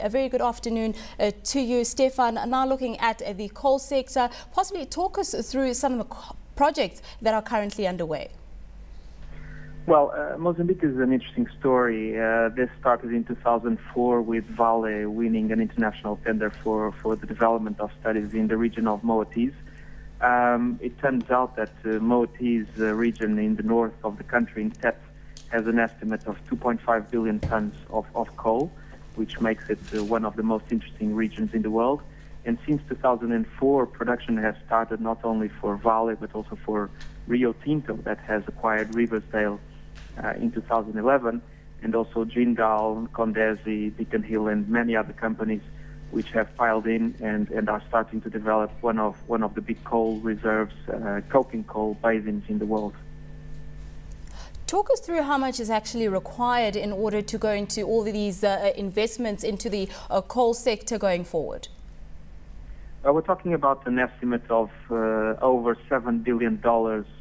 A very good afternoon to you, Stefan. Now looking at the coal sector, possibly talk us through some of the projects that are currently underway. Well, Mozambique is an interesting story. This started in 2004 with Vale winning an international tender for the development of studies in the region of Moatize. It turns out that Moatize region in the north of the country instead has an estimate of 2.5 billion tons of coal, which makes it one of the most interesting regions in the world. And since 2004, production has started not only for Vale, but also for Rio Tinto, that has acquired Riversdale in 2011, and also Jindal, Condesi, Beacon Hill, and many other companies which have piled in and are starting to develop one of the big coal reserves, coking coal basins in the world. Talk us through how much is actually required in order to go into all of these investments into the coal sector going forward. We're talking about an estimate of over $7 billion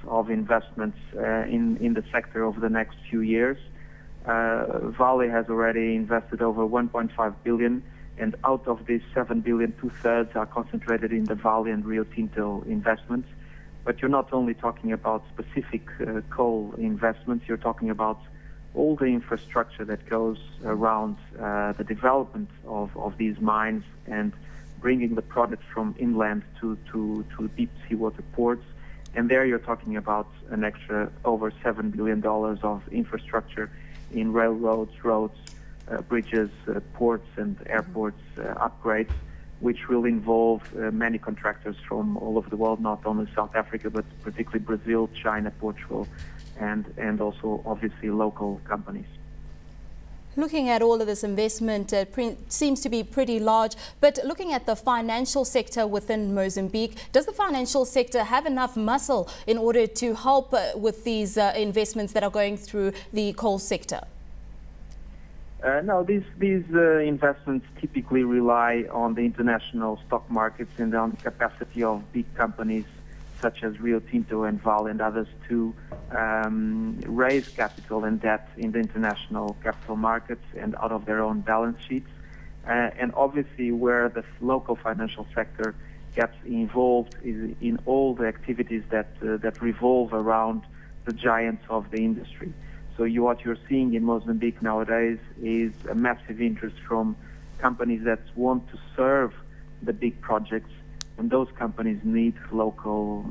of investments in the sector over the next few years. Vale has already invested over 1.5 billion, and out of these 7 billion, two-thirds are concentrated in the Vale and Rio Tinto investments. But you're not only talking about specific coal investments, you're talking about all the infrastructure that goes around the development of these mines and bringing the products from inland to deep seawater ports. And there you're talking about an extra over $7 billion of infrastructure in railroads, roads, bridges, ports and airports upgrades, which will involve many contractors from all over the world, not only South Africa, but particularly Brazil, China, Portugal, and also obviously local companies. Looking at all of this investment, seems to be pretty large, but looking at the financial sector within Mozambique, does the financial sector have enough muscle in order to help with these investments that are going through the coal sector? No, these investments typically rely on the international stock markets and on the capacity of big companies such as Rio Tinto and Vale and others to raise capital and debt in the international capital markets and out of their own balance sheets. And obviously where the local financial sector gets involved is in all the activities that revolve around the giants of the industry. So what you're seeing in Mozambique nowadays is a massive interest from companies that want to serve the big projects, and those companies need local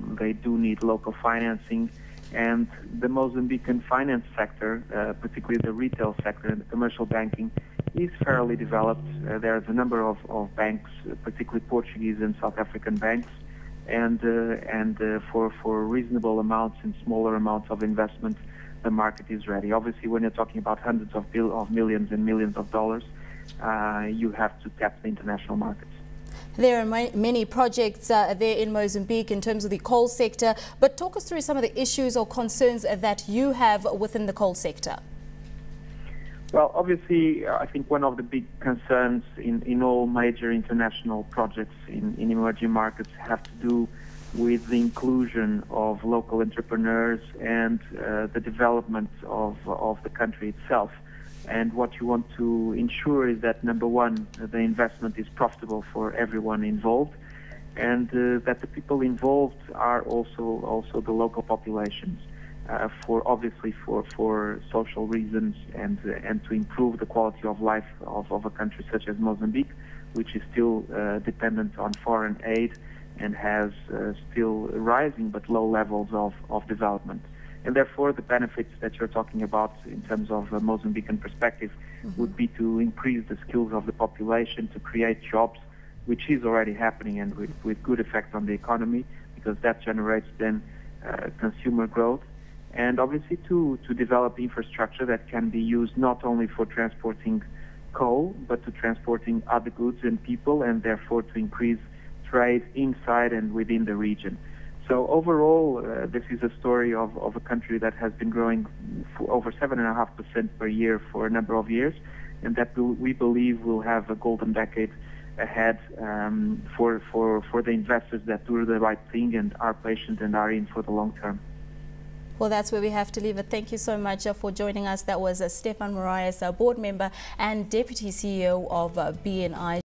financing. And the Mozambican finance sector, particularly the retail sector and the commercial banking, is fairly developed. There's a number of banks, particularly Portuguese and South African banks, and for reasonable amounts and smaller amounts of investment, the market is ready. Obviously, when you're talking about hundreds of millions and millions of dollars, you have to tap the international markets. There are many projects there in Mozambique in terms of the coal sector, but talk us through some of the issues or concerns that you have within the coal sector. Well, obviously, I think one of the big concerns in all major international projects in emerging markets have to do with the inclusion of local entrepreneurs and the development of the country itself. And what you want to ensure is that, number one, the investment is profitable for everyone involved, and that the people involved are also the local populations, obviously for social reasons and to improve the quality of life of a country such as Mozambique, which is still dependent on foreign aid and has still rising but low levels of development. And therefore, the benefits that you're talking about in terms of a Mozambican perspective would be to increase the skills of the population, to create jobs, which is already happening and with good effect on the economy, because that generates then consumer growth. And obviously to develop infrastructure that can be used not only for transporting coal, but to transporting other goods and people, and therefore to increase trade inside and within the region. So overall, this is a story of a country that has been growing for over 7.5% per year for a number of years, and that we believe will have a golden decade ahead for the investors that do the right thing and are patient and are in for the long term. Well, that's where we have to leave it. Thank you so much for joining us. That was Stephen Morais, board member and deputy CEO of BNI.